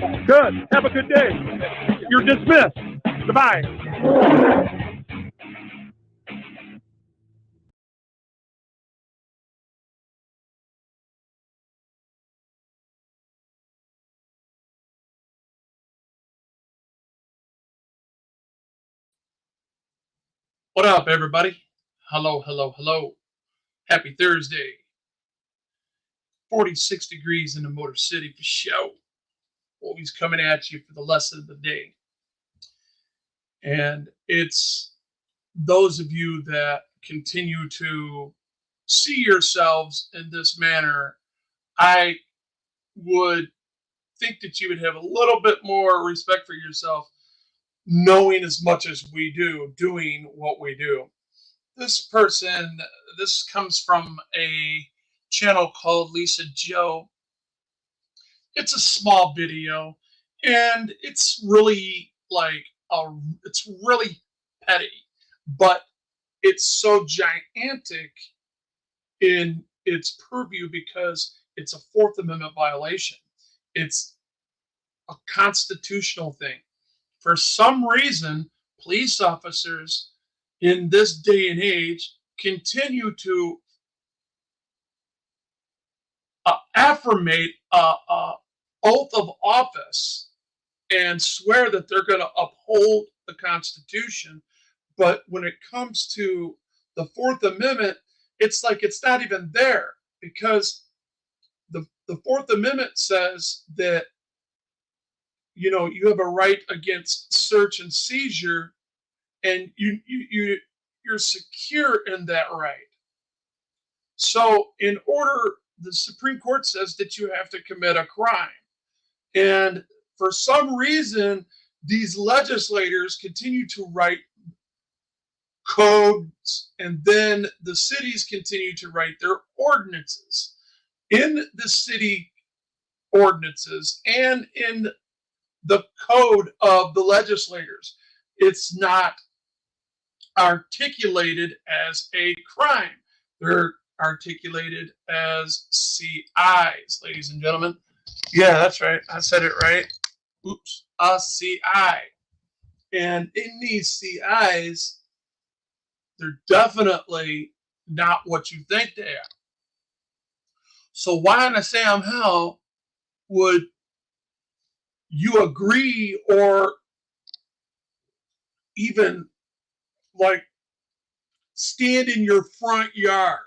Good. Have a good day. You're dismissed. Goodbye. What up, everybody? Hello, hello, hello. Happy Thursday. 46 degrees in the Motor City for show. Always coming at you for the lesson of the day. And it's those of you that continue to see yourselves in this manner, I would think that you would have a little bit more respect for yourself, knowing as much as we do, doing what we do. This comes from a channel called Lisa Joe. It's a small video, and it's really it's really petty, but it's so gigantic in its purview because it's a Fourth Amendment violation. It's a constitutional thing. For some reason, police officers in this day and age continue to affirmate a oath of office and swear that they're going to uphold the Constitution. But when it comes to the Fourth Amendment, it's like it's not even there, because the Fourth Amendment says that you have a right against search and seizure, and you're secure in that right. So the Supreme Court says that you have to commit a crime. And for some reason, these legislators continue to write codes, and then the cities continue to write their ordinances. In the city ordinances and in the code of the legislators, it's not articulated as a crime. They're articulated as CIs, ladies and gentlemen. Yeah, that's right. I said it right. Oops. A CI. And in these CIs, they're definitely not what you think they are. So why in the Sam hell would you agree or even stand in your front yard?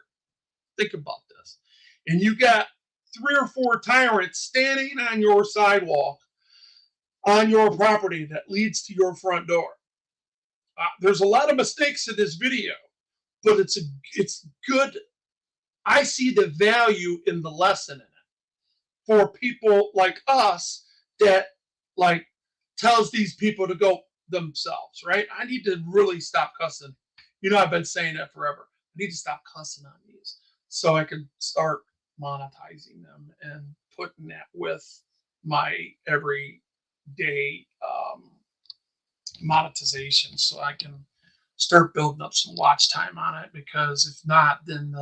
Think about this. And you got 3 or 4 tyrants standing on your sidewalk on your property that leads to your front door. There's a lot of mistakes in this video, but it's good. I see the value in the lesson in it for people like us that tells these people to go themselves, right? I need to really stop cussing. I've been saying that forever. I need to stop cussing on these so I can start monetizing them and putting that with my everyday monetization, so I can start building up some watch time on it, because if not, then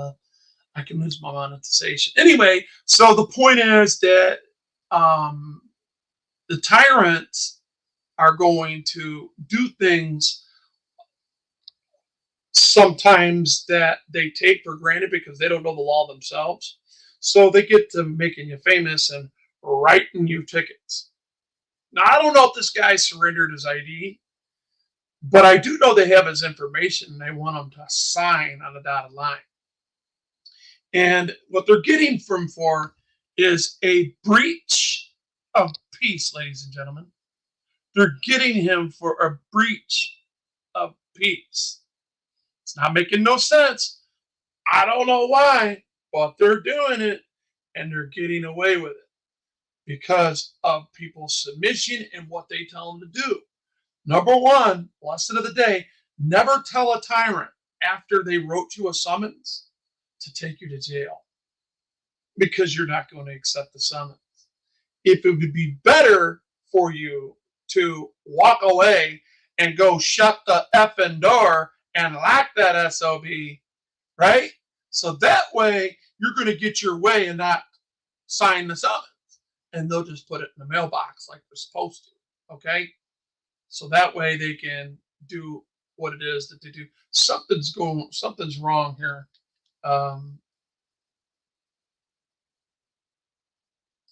I can lose my monetization. Anyway, so the point is that the tyrants are going to do things sometimes that they take for granted because they don't know the law themselves. So they get to making you famous and writing you tickets. Now, I don't know if this guy surrendered his ID, but I do know they have his information and they want him to sign on the dotted line. And what they're getting him for is a breach of peace, ladies and gentlemen. They're getting him for a breach of peace. It's not making no sense. I don't know why, but they're doing it, and they're getting away with it because of people's submission and what they tell them to do. Number one, lesson of the day: never tell a tyrant after they wrote you a summons to take you to jail, because you're not going to accept the summons. If it would be better for you to walk away and go shut the effing door and lock that SOB, right? So that way you're going to get your way and not sign the summons. and they'll just put it in the mailbox like they're supposed to. Okay, so that way they can do what it is that they do. Something's wrong here.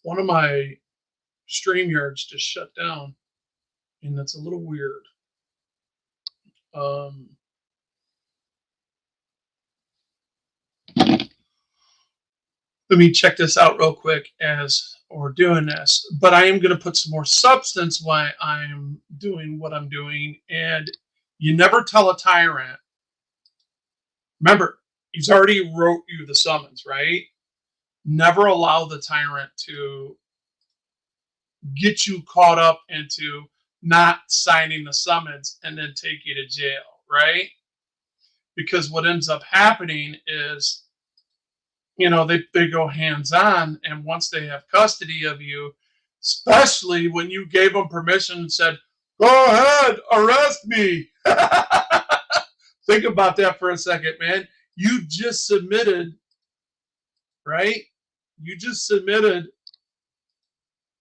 One of my StreamYards just shut down, and that's a little weird. Let me check this out real quick as we're doing this. But I am going to put some more substance why I'm doing what I'm doing. And you never tell a tyrant. Remember, he's already wrote you the summons, right? Never allow the tyrant to get you caught up into not signing the summons and then take you to jail, right? Because what ends up happening is, you know, they go hands-on, and once they have custody of you, especially when you gave them permission and said, go ahead, arrest me. Think about that for a second, man. You just submitted, right? You just submitted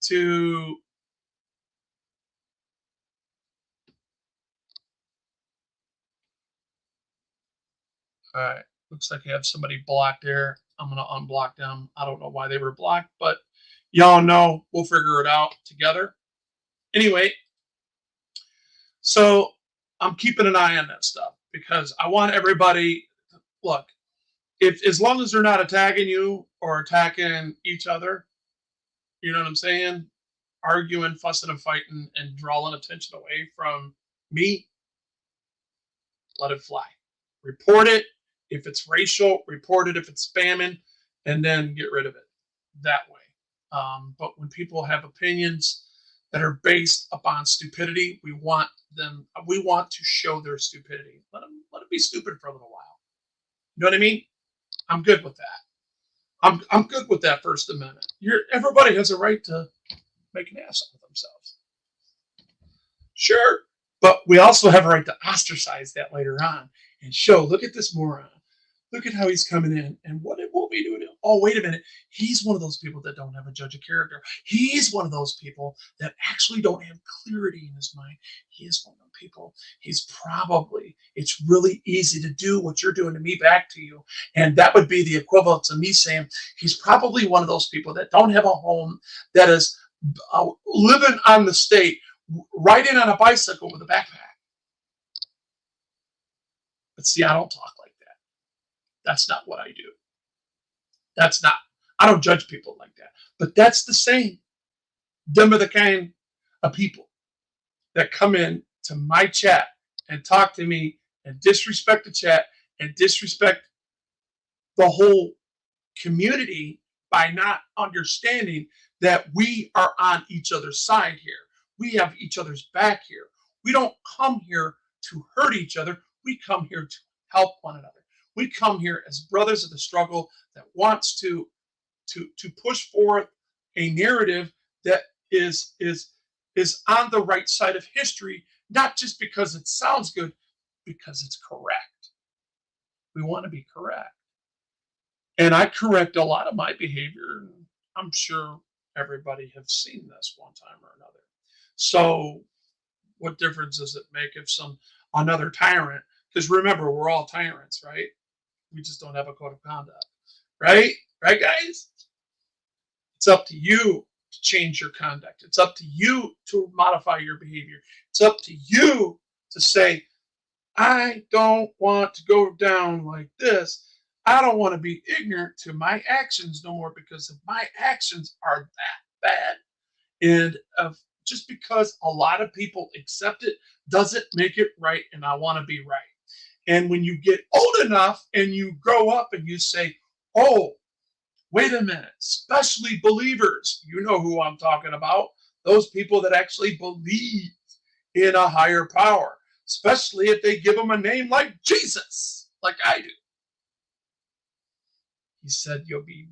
to all right. Looks like I have somebody blocked there. I'm going to unblock them. I don't know why they were blocked, but y'all know we'll figure it out together. Anyway, so I'm keeping an eye on that stuff because I want everybody, look, if as long as they're not attacking you or attacking each other, you know what I'm saying? Arguing, fussing, and fighting, and drawing attention away from me, let it fly. Report it. If it's racial, report it if it's spamming, and then get rid of it that way. But when people have opinions that are based upon stupidity, we want to show their stupidity. Let it be stupid for a little while. You know what I mean? I'm good with that. I'm good with that First Amendment. Everybody has a right to make an ass out of themselves. Sure, but we also have a right to ostracize that later on and show, look at this moron. Look at how he's coming in and what it will be doing. Oh, wait a minute. He's one of those people that don't have a judge of character. He's one of those people that actually don't have clarity in his mind. He is one of those people. It's really easy to do what you're doing to me back to you. And that would be the equivalent of me saying he's probably one of those people that don't have a home, that is living on the state, riding on a bicycle with a backpack. But see, I don't talk like that. That's not what I do. I don't judge people like that. But that's the same. Them are the kind of people that come in to my chat and talk to me and disrespect the chat and disrespect the whole community by not understanding that we are on each other's side here. We have each other's back here. We don't come here to hurt each other. We come here to help one another. We come here as brothers of the struggle that wants to push forth a narrative that is on the right side of history, not just because it sounds good, because it's correct. We want to be correct. And I correct a lot of my behavior. I'm sure everybody has seen this one time or another. So what difference does it make if another tyrant, because remember, we're all tyrants, right? We just don't have a code of conduct, right? Right, guys? It's up to you to change your conduct. It's up to you to modify your behavior. It's up to you to say, I don't want to go down like this. I don't want to be ignorant to my actions no more, because if my actions are that bad, and just because a lot of people accept it doesn't make it right, and I want to be right. And when you get old enough and you grow up and you say, oh, wait a minute, especially believers, you know who I'm talking about, those people that actually believe in a higher power, especially if they give them a name like Jesus, like I do. He said you'll be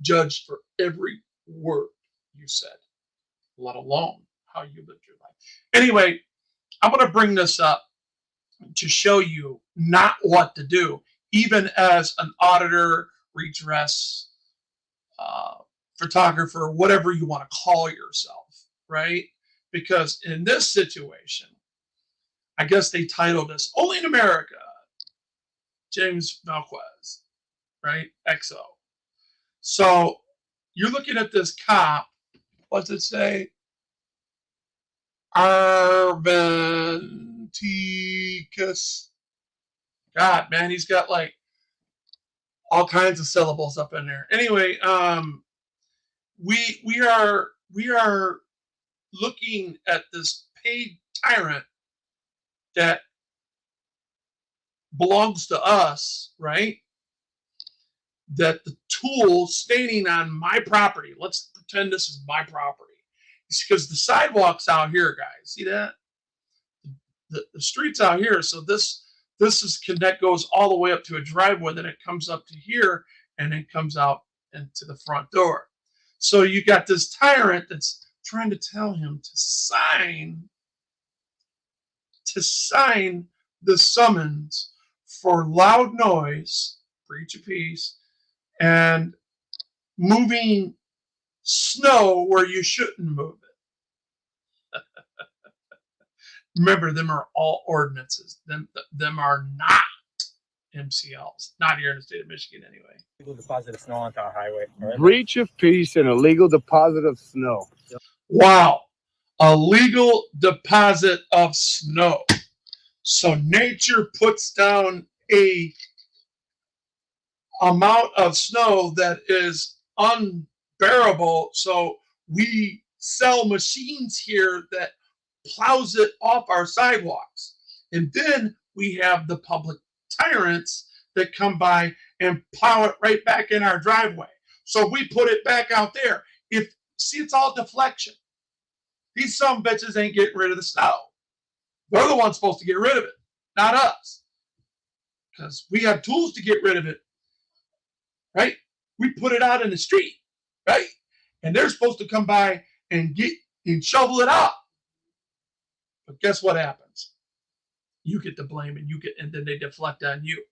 judged for every word you said, let alone how you lived your life. Anyway, I'm going to bring this up to show you not what to do, even as an auditor, redress, photographer, whatever you want to call yourself, right? Because in this situation, I guess they titled us Only in America, James Malquez, right? XO. So you're looking at this cop. What's it say? Arventicus. God, man, he's got like all kinds of syllables up in there. Anyway, we are looking at this paid tyrant that belongs to us, right? That the tool standing on my property. Let's pretend this is my property. It's because the sidewalk's out here, guys. See that? The street's out here. So this is connect goes all the way up to a driveway, then it comes up to here and it comes out into the front door. So you got this tyrant that's trying to tell him to sign the summons for loud noise, breach of peace, and moving snow where you shouldn't move it. Remember, them are all ordinances. Them are not MCLs. Not here in the state of Michigan, anyway. Illegal deposit of snow onto our highway. Right? Breach of peace and illegal deposit of snow. Yep. Wow. A legal deposit of snow. So nature puts down a amount of snow that is unbearable. So we sell machines here that plows it off our sidewalks. And then we have the public tyrants that come by and plow it right back in our driveway. So we put it back out there. See, it's all deflection. These some bitches ain't getting rid of the snow. They're the ones supposed to get rid of it, not us. Because we have tools to get rid of it, right? We put it out in the street, right? And they're supposed to come by and shovel it out. But guess what happens? You get the blame and then they deflect on you.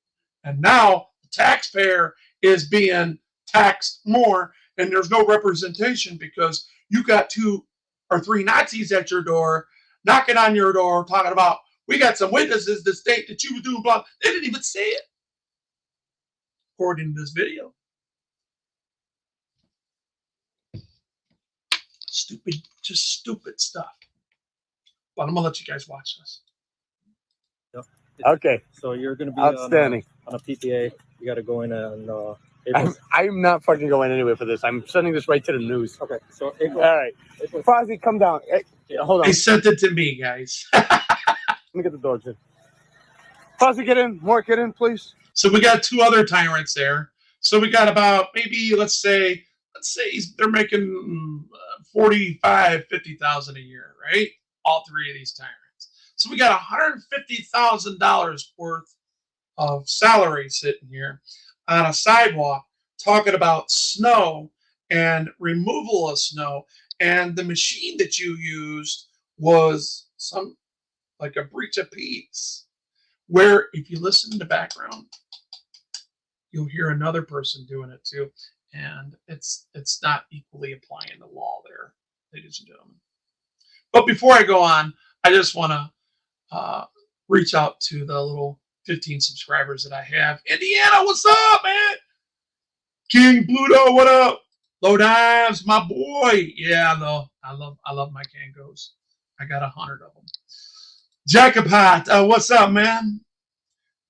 And now the taxpayer is being taxed more and there's no representation because you got 2 or 3 Nazis at your door, knocking on your door, talking about, we got some witnesses that state that you were doing blah. They didn't even say it, according to this video. Just stupid stuff. But I'm going to let you guys watch this. Yep. Okay. So you're going to be outstanding on a PPA. You got to go in on April. I'm not fucking going anywhere for this. I'm sending this right to the news. Okay. So April. All right. Fozzie, come down. Hey, hold on. They sent it to me, guys. Let me get the dogs in. Fozzie, get in. Mark, get in, please. So we got 2 other tyrants there. So we got about maybe let's say they're making 45, 50,000 a year, right? All 3 of these tyrants. So we got $150,000 worth of salary sitting here on a sidewalk talking about snow and removal of snow. And the machine that you used was like a breach of peace, where if you listen in the background, you'll hear another person doing it too. And it's not equally applying the law there, ladies and gentlemen. But before I go on, I just want to reach out to the little 15 subscribers that I have. Indiana, what's up, man? King Pluto, what up? Low Dives, my boy. Yeah, I love my Kangos. I got 100 of them. Jacobot, what's up, man?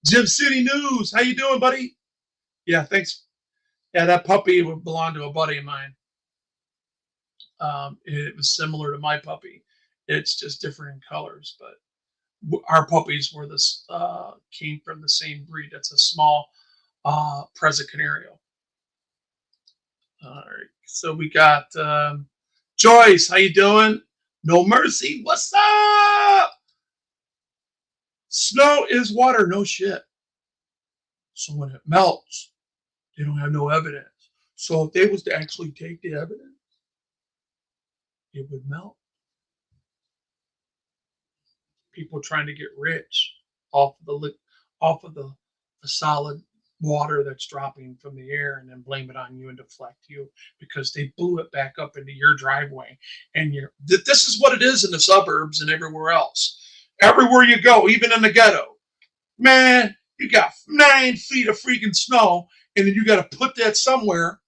Gym City News, how you doing, buddy? Yeah, thanks. Yeah, that puppy would belong to a buddy of mine. It was similar to my puppy. It's just different in colors, but our puppies were came from the same breed. That's a small Preza Canario. All right, so we got Joyce. How you doing? No Mercy. What's up? Snow is water. No shit. So when it melts, they don't have no evidence. So if they was to actually take the evidence, it would melt. People trying to get rich off of the solid water that's dropping from the air and then blame it on you and deflect you because they blew it back up into your driveway. And this is what it is in the suburbs and everywhere else. Everywhere you go, even in the ghetto, man, you got 9 feet of freaking snow, and then you got to put that somewhere.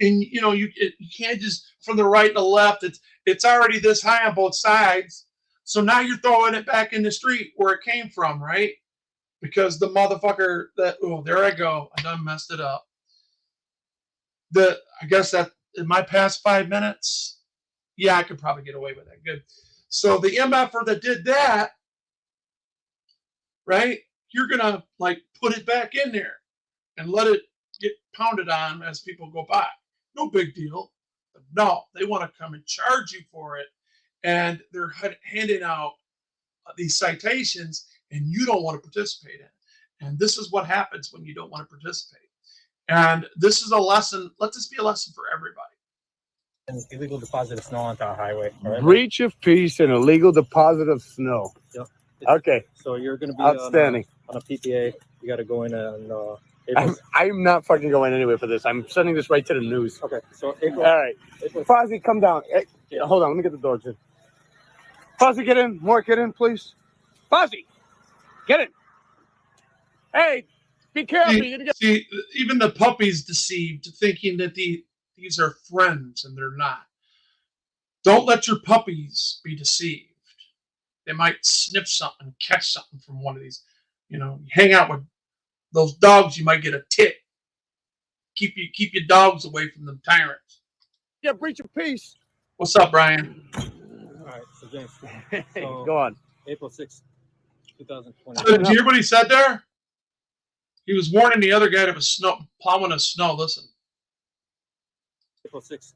And you can't just from the right and the left. It's already this high on both sides. So now you're throwing it back in the street where it came from, right? Because the motherfucker there I go. I done messed it up. I guess that in my past 5 minutes, yeah, I could probably get away with that. Good. So the MFer that did that, right? You're gonna like put it back in there and let it get pounded on as people go by. No big deal. But no, they want to come and charge you for it, and they're handing out these citations, and you don't want to participate in it. And this is what happens when you don't want to participate. And this is a lesson. Let this be a lesson for everybody. And illegal deposit of snow onto our highway. Right? Breach of peace and illegal deposit of snow. Yep. Okay. So you're going to be outstanding on a PPA. You got to go in and. I'm not fucking going anywhere for this. I'm sending this right to the news. Okay. So April. All right. Fozzie, come down. Hey, hold on. Let me get the door to. Fozzie, get in. More, get in, please. Fozzie, get in. Hey, be careful. See, even the puppy's deceived, thinking that these are friends, and they're not. Don't let your puppies be deceived. They might sniff something, catch something from one of these. You hang out with those dogs, you might get a tick. Keep your dogs away from them tyrants. Yeah, breach of peace. What's up, Brian? All right, so James. So go on. April 6th, 2020. So did you hear what he said there? He was warning the other guy that was plowing his snow. Listen. April 6th.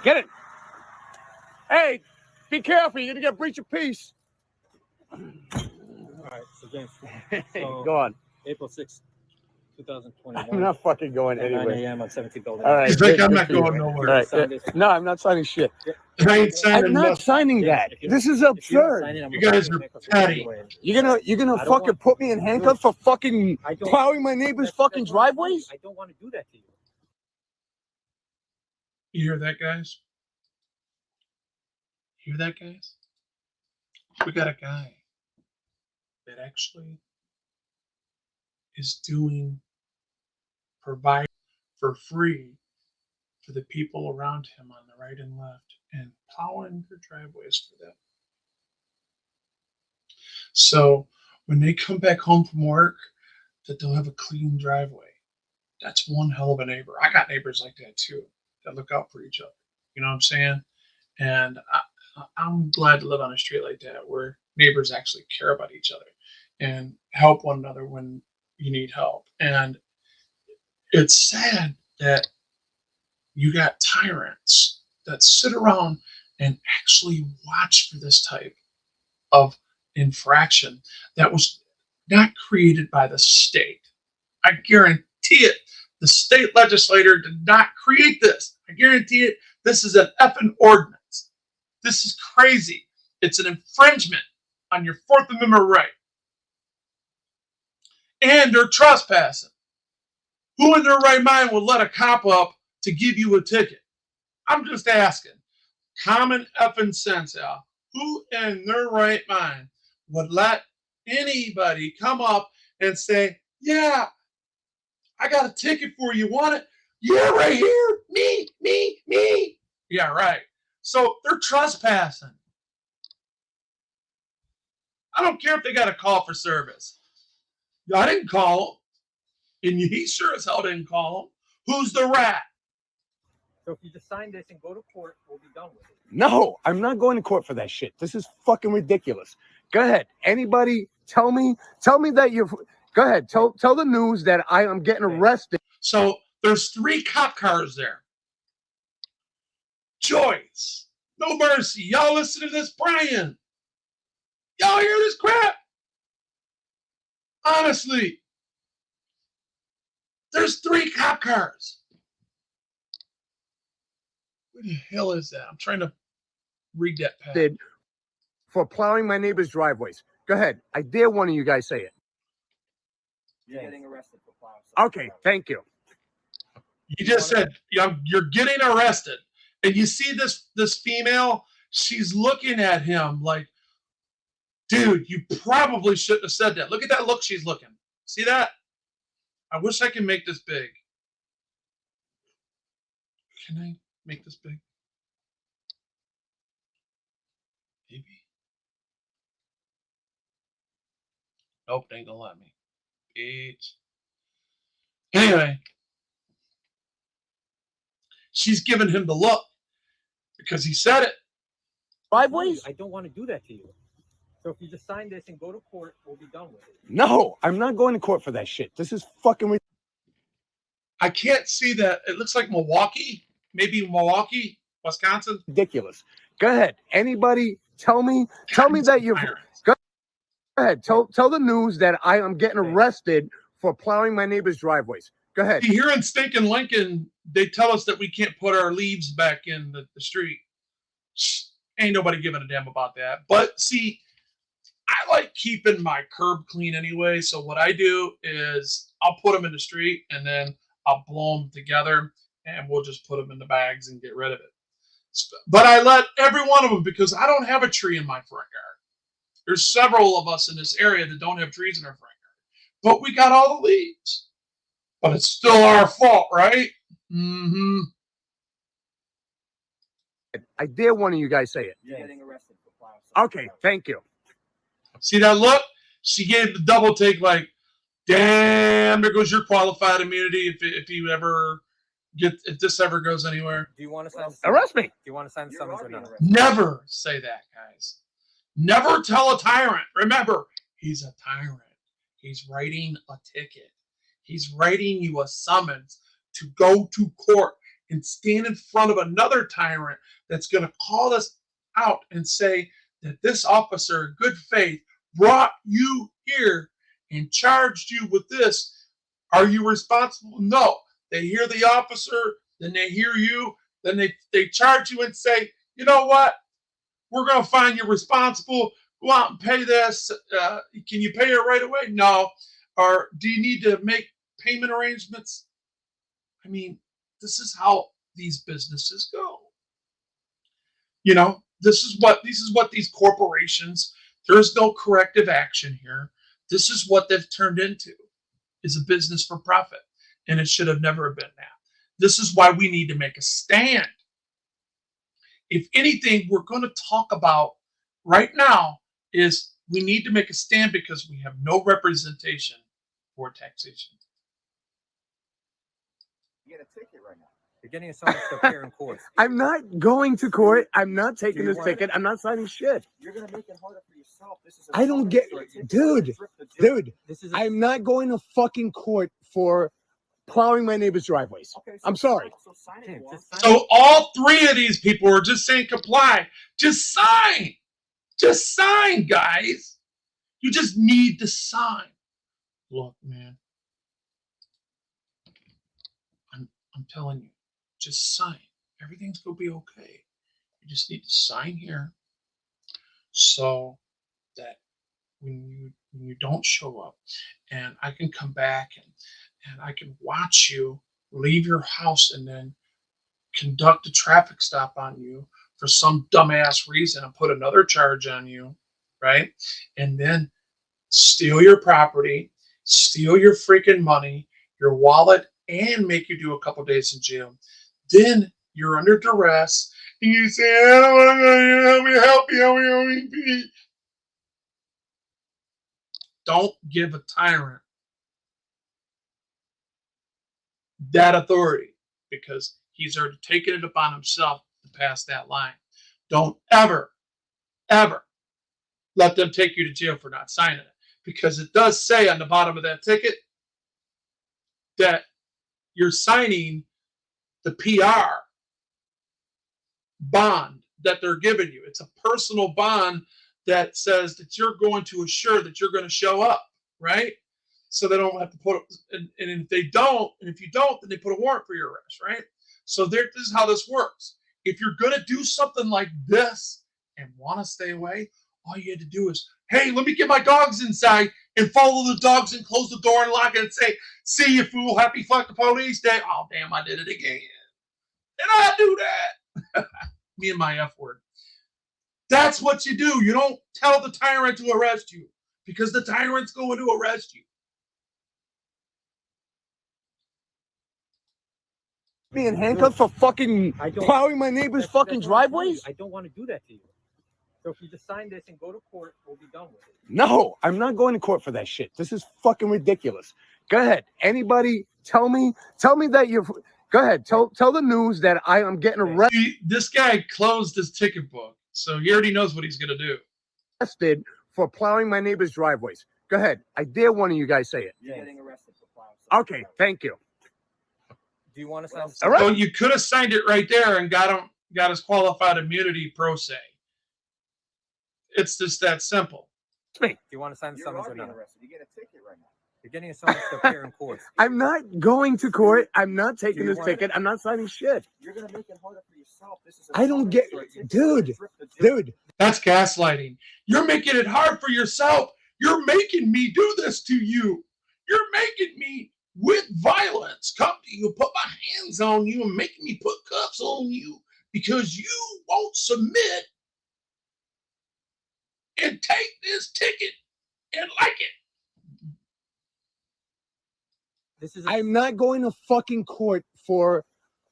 Get it. Hey, be careful. You're going to get breach of peace. All right, so James. So go on. April 6th, 2021. I'm not fucking going anywhere. 9 a.m. on 17th building. All right. He's like, I'm not going nowhere. All right. No, I'm not signing shit. I ain't signing I'm not nothing. signing that. This is absurd. You guys are petty. You're gonna fucking put me in handcuffs for fucking plowing my neighbor's fucking driveways? I don't want to do that to you. You hear that, guys? Hear that, guys? We got a guy that actually is providing for free for the people around him on the right and left and plowing their driveways for them. So when they come back home from work, that they'll have a clean driveway. That's one hell of a neighbor. I got neighbors like that too, that look out for each other. You know what I'm saying? And I'm glad to live on a street like that where neighbors actually care about each other and help one another when you need help. And it's sad that you got tyrants that sit around and actually watch for this type of infraction that was not created by the state. I guarantee it. The state legislator did not create this. I guarantee it. This is an effing ordinance. This is crazy. It's an infringement on your Fourth Amendment right. And they're trespassing. Who in their right mind would let a cop up to give you a ticket? I'm just asking. Common effing sense, Al. Who in their right mind would let anybody come up and say, yeah, I got a ticket for you. Want it? Yeah, right here. Me. Yeah, right. So they're trespassing. I don't care if they got a call for service. I didn't call him. And he sure as hell didn't call him. Who's the rat? So if you just sign this and go to court, we'll be done with it. No, I'm not going to court for that shit. This is fucking ridiculous. Go ahead. Anybody tell me that you're... Go ahead. Tell the news that I am getting arrested. So there's 3 cop cars there. Joyce. No mercy. Y'all listen to this, Brian. Y'all hear this crap? Honestly. There's 3 cop cars. What the hell is that? I'm trying to read that past. For plowing my neighbor's driveways. Go ahead. I dare one of you guys say it. You're getting arrested for plowing. Okay, thank you. You just said you're getting arrested, and you see this female. She's looking at him like, dude, you probably shouldn't have said that. Look at that look she's looking. See that? I wish I could make this big. Can I make this big? Maybe. Nope, they ain't gonna let me. Bitch. Anyway, she's giving him the look because he said it. Driveways? I don't want to do that to you. So if you just sign this and go to court, we'll be done with it. No, I'm not going to court for that shit. This is fucking I can't see that. It looks like Milwaukee. Maybe Milwaukee, Wisconsin. ridiculous. Go ahead. Anybody tell me that you're go ahead. Tell the news that I am getting arrested for plowing my neighbor's driveways. Go ahead. Here in stinking Lincoln, they tell us that we can't put our leaves back in the street. Ain't nobody giving a damn about that. But see, I like keeping my curb clean anyway. So what I do is I'll put them in the street and then I'll blow them together and we'll just put them in the bags and get rid of it. But I let every one of them because I don't have a tree in my front yard. There's several of us in this area that don't have trees in our front yard. But we got all the leaves. But it's still our fault, right? Mm-hmm. I dare one of you guys say it. You're getting arrested for plowing. Okay, thank you. See that look? She gave the double take like, damn, there goes your qualified immunity if this ever goes anywhere. Do you want to sign? Arrest me. Do you want to sign the summons or not? Never say that, guys. Never tell a tyrant. Remember, he's a tyrant. He's writing a ticket. He's writing you a summons to go to court and stand in front of another tyrant that's going to call us out and say that this officer, in good faith, brought you here and charged you with this. Are you responsible? No. They hear the officer, then they hear you, then they charge you and say, you know what? We're going to find you responsible. Go out and pay this. Can you pay it right away? No. Or do you need to make payment arrangements? I mean, this is how these businesses go. You know, this is what these corporations, there's no corrective action here. This is what they've turned into, is a business for profit. And it should have never been that. This is why we need to make a stand. If anything, we're going to talk about right now is we need to make a stand because we have no representation for taxation. You get a ticket right now. You're getting a summons to appear in court. I'm not going to court. I'm not taking this ticket. I'm not signing shit. You're going to make it harder for yourself. This is I don't get, dude. This is I'm not going to fucking court for plowing my neighbor's driveways. Okay, I'm sorry. So all three of these people are just saying comply. Just sign. Just sign, guys. You just need to sign. Look, man. I'm telling you, just sign. Everything's going to be okay. You just need to sign here so that when you don't show up and I can come back and I can watch you leave your house and then conduct a traffic stop on you for some dumbass reason and put another charge on you, right? And then steal your property, steal your freaking money, your wallet, and make you do a couple days in jail. Then you're under duress and you say, I don't want to help you. Don't give a tyrant that authority because he's already taken it upon himself to pass that line. Don't ever, ever let them take you to jail for not signing it because it does say on the bottom of that ticket that you're signing the PR bond that they're giving you. It's a personal bond that says that you're going to assure that you're going to show up, right? So they don't have to put, and if they don't, and if you don't, then they put a warrant for your arrest, right? So this is how this works. If you're going to do something like this and want to stay away, all you had to do is, hey, let me get my dogs inside and follow the dogs and close the door and lock it and say, see you, fool, happy fuck the police day. Oh, damn, I did it again. And I do that. Me and my F word. That's what you do. You don't tell the tyrant to arrest you because the tyrant's going to arrest you. Me in handcuffs for fucking plowing my neighbor's fucking that's what I'm telling driveways? you. I don't want to do that to you. So if you just sign this and go to court, we'll be done with it. No, I'm not going to court for that shit. This is fucking ridiculous. Go ahead. Anybody tell me that you're... Go ahead. Tell the news that I am getting arrested. See, this guy closed his ticket book, so he already knows what he's going to do. For plowing my neighbor's driveways. Go ahead. I dare one of you guys say it. You're getting arrested for plowing. Okay, thank you. Do you want to sign? All right. So you could have signed it right there and got his qualified immunity pro se. It's just that simple. Do you want to sign the summons or not? You get a ticket right now. You're getting a summons to appear in court. I'm not going to court. I'm not taking this ticket. I'm not signing shit. You're gonna make it harder for yourself. This is I don't get... Dude. That's gaslighting. You're making it hard for yourself. You're making me do this to you. You're making me, with violence, come to you, put my hands on you, and making me put cuffs on you because you won't submit and take this ticket and like it. I'm not going to fucking court for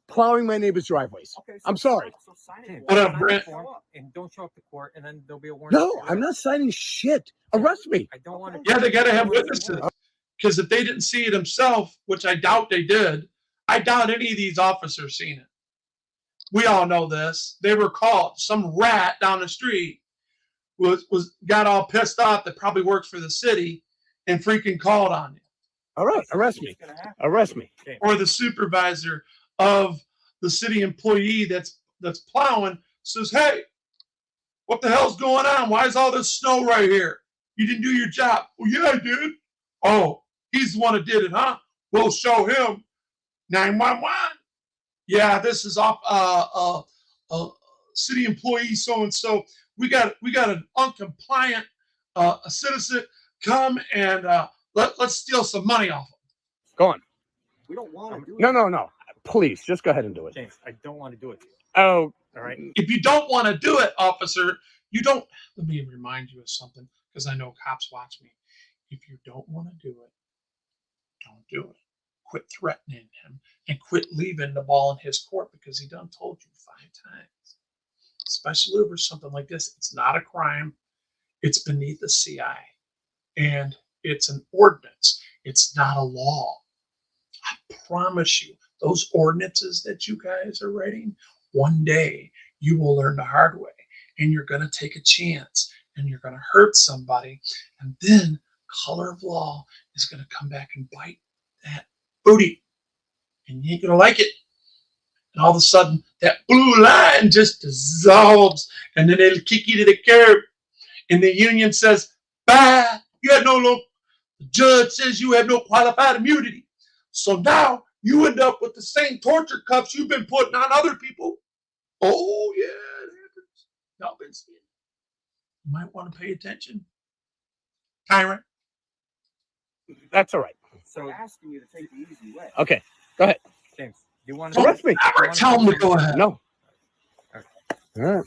plowing my neighbor's driveways. Okay, I'm sorry. So sign it. What up, Brent? And don't show up to court, and then there'll be a warrant. No, I'm not signing shit. Arrest me. I don't want to. Yeah, they got to have witnesses. Because if they didn't see it themselves, which I doubt they did, I doubt any of these officers seen it. We all know this. They were called. Some rat down the street got all pissed off that probably works for the city and freaking called on you. All right, arrest me. Arrest me. Or the supervisor of the city employee that's plowing says, hey, what the hell's going on? Why is all this snow right here? You didn't do your job. Well, yeah, I did. Oh, he's the one that did it, huh? We'll show him. 911. Yeah, this is off city employee so-and-so. We got an uncompliant citizen come and let's steal some money off him. Go on. We don't want to do it. No. Please, just go ahead and do it. James, I don't want to do it to you. Oh, All right. If you don't want to do it, officer, you don't. Let me remind you of something because I know cops watch me. If you don't want to do it, don't do it. Quit threatening him and quit leaving the ball in his court because he done told you 5 times. Especially over something like this. It's not a crime. It's beneath the CI. And it's an ordinance. It's not a law. I promise you, those ordinances that you guys are writing, one day you will learn the hard way. And you're going to take a chance. And you're going to hurt somebody. And then color of law is going to come back and bite that booty. And you ain't going to like it. And all of a sudden, that blue line just dissolves. And then it'll kick you to the curb. And the union says, bye. You had no law. The judge says you have no qualified immunity. So now you end up with the same torture cuffs you've been putting on other people. Oh, yeah, it happens. Y'all been seeing it. You might want to pay attention. Tyrant. that's all right. So we're asking you to take the easy way. Okay, go ahead. James, do you want to Arrest me. Never tell him to go ahead. No. All right.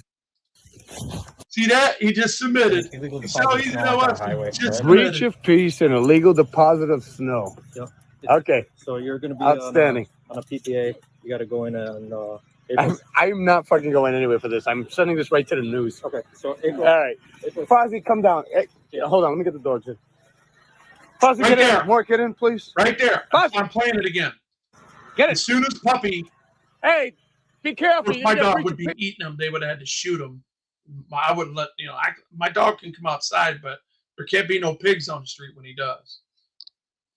See that? He just submitted. Illegal So deposit you snow know on what? the highway, Just right? Breach of peace and illegal deposit of snow. Yep. Okay, So you're going to be outstanding. on a PPA. You got to go in on April. I'm not fucking going anywhere for this. I'm sending this right to the news. Okay, so All April. right. April Fozzie, come down. Hey, hold on. Let me get the door, too. Fozzie, Right get there. in. Mark, get in, please. Right there. Buzz. I'm playing it again. Get As it. soon as Puppy, Hey, be careful. if You're my gonna dog breach would of be peace. eating him, they would have had to shoot him. I wouldn't let, my dog can come outside, but there can't be no pigs on the street when he does.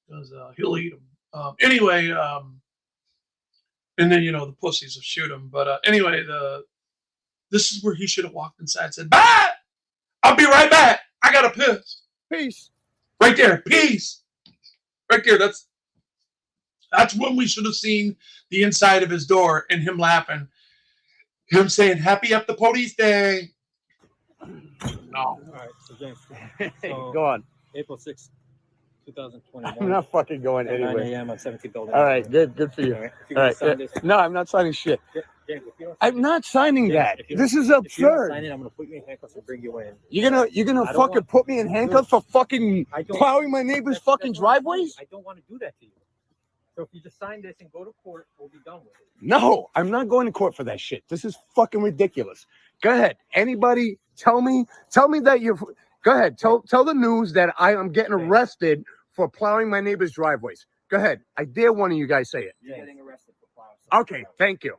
Because he'll eat them. Anyway, and then, the pussies will shoot him. But anyway, this is where he should have walked inside and said, bye! I'll be right back. I got to piss. Peace. Right there. Peace. Right there. That's when we should have seen the inside of his door and him laughing. Him saying, happy up the police day. No. All right, so James, So- Go on. April 6th, 2021. I'm not fucking going at 9 anywhere. a.m. on 17th building. All right, good for you. All right, if you All want right. to sign this, No, I'm not signing shit. James, if you don't sign I'm not signing James, that. if you This don't- is If you don't absurd. sign it, I'm gonna put you in handcuffs and bring you in. You're gonna I don't fucking want- put me in handcuffs for fucking I don't- plowing my neighbor's That's fucking what I'm telling you. driveways? I don't want to do that to you. So if you just sign this and go to court, we'll be done with it. No, I'm not going to court for that shit. This is fucking ridiculous. Go ahead. Anybody tell me that you're go ahead. Tell the news that I am getting arrested for plowing my neighbor's driveways. Go ahead. I dare one of you guys say it. You're getting arrested for plowing. Okay, thank you.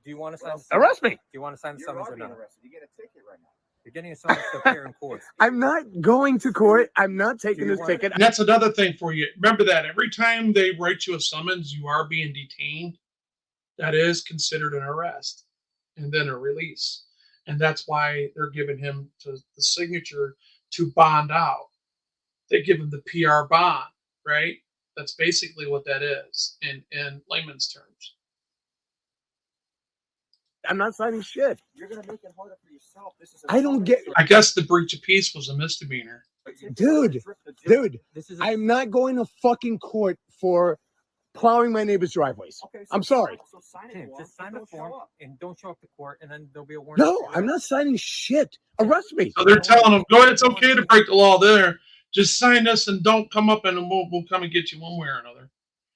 Do you want to sign? Arrest me. Do you want to sign the You're summons or already not? arrested. You get a ticket right now. You're getting a summons to appear in court. I'm not going to court. I'm not taking Do you this want- ticket. And that's another thing for you. Remember that every time they write you a summons, you are being detained. That is considered an arrest and then a release. And that's why they're giving him the signature to bond out. They give him the PR bond, right? That's basically what that is in layman's terms. I'm not signing shit. You're gonna make it harder for yourself. This is. I don't get- I guess the breach of peace was a misdemeanor. Dude. This is I'm not going to fucking court for plowing my neighbor's driveways. Okay, I'm sorry. So sign James, it. just sign the form and don't show up to court, and then there'll be a warrant. No, I'm not signing shit. Arrest me. So they're telling him, go ahead, it's okay to break the law there. Just sign this and don't come up and we'll come and get you one way or another.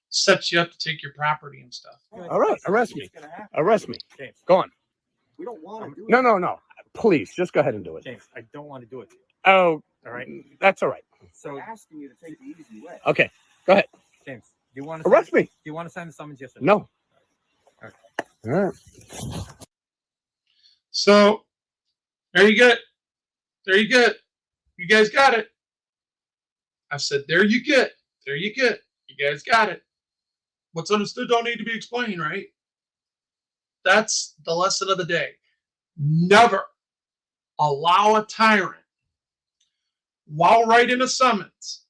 Sets you up to take your property and stuff. All right, arrest me. Arrest me. James, Go on. We don't want to do it. No. Please, just go ahead and do it. James, I don't want to do it to you. Oh, All right. that's all right. So, We're asking you to take the easy way. Okay, James, do you want to arrest me. Do you want to sign the summons? Yes or no? No. All right. So there you go. There you go. You guys got it. I said, there you get. There you get. You guys got it. What's understood don't need to be explained, right? That's the lesson of the day. Never allow a tyrant, while writing a summons,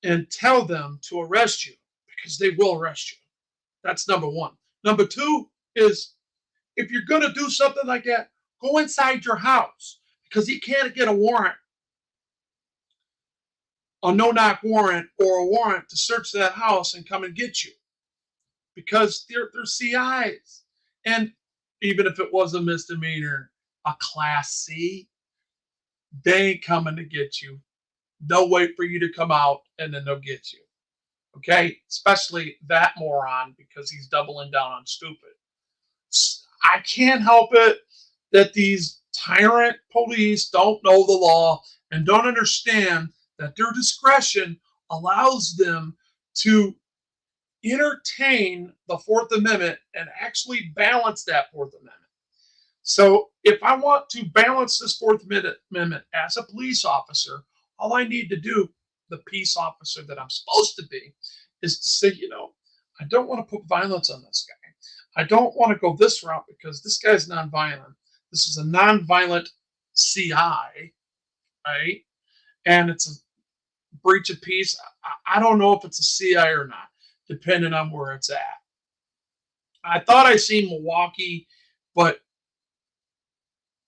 and tell them to arrest you, because they will arrest you. That's number one. Number two is, if you're going to do something like that, go inside your house, because he can't get a warrant, a no-knock warrant, or a warrant to search that house and come and get you, because they're CIs. And even if it was a misdemeanor, a class C, they ain't coming to get you. They'll wait for you to come out and then they'll get you. Okay? Especially that moron, because he's doubling down on stupid. I can't help it that these tyrant police don't know the law and don't understand that their discretion allows them to entertain the Fourth Amendment and actually balance that Fourth Amendment. So if I want to balance this Fourth Amendment as a police officer, all I need to do, the peace officer that I'm supposed to be, is to say, I don't want to put violence on this guy. I don't want to go this route because this guy's nonviolent. This is a nonviolent CI, right? And it's a breach of peace. I don't know if it's a CI or not, depending on where it's at. I thought I seen Milwaukee, but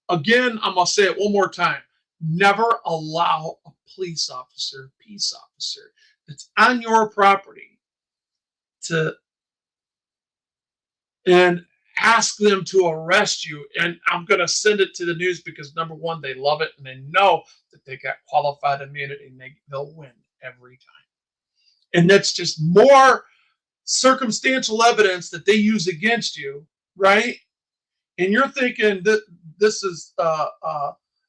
again, I'm going to say it one more time. Never allow a police officer, peace officer that's on your property and ask them to arrest you. And I'm going to send it to the news because, number one, they love it and they know that they got qualified immunity and they'll win every time. And that's just more circumstantial evidence that they use against you, right? And you're thinking that this is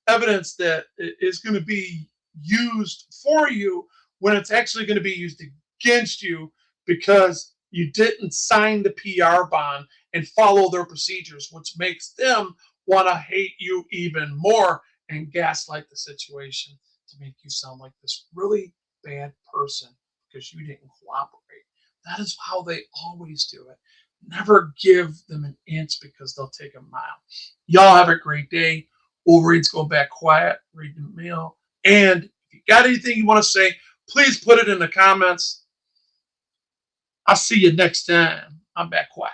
evidence that is going to be used for you when it's actually going to be used against you because you didn't sign the PR bond and follow their procedures, which makes them want to hate you even more and gaslight the situation to make you sound like this really bad person because you didn't cooperate. That is how they always do it. Never give them an inch because they'll take a mile. Y'all have a great day. Wolverine's going back quiet, reading the mail. And if you got anything you want to say, please put it in the comments. I'll see you next time. I'm back quiet.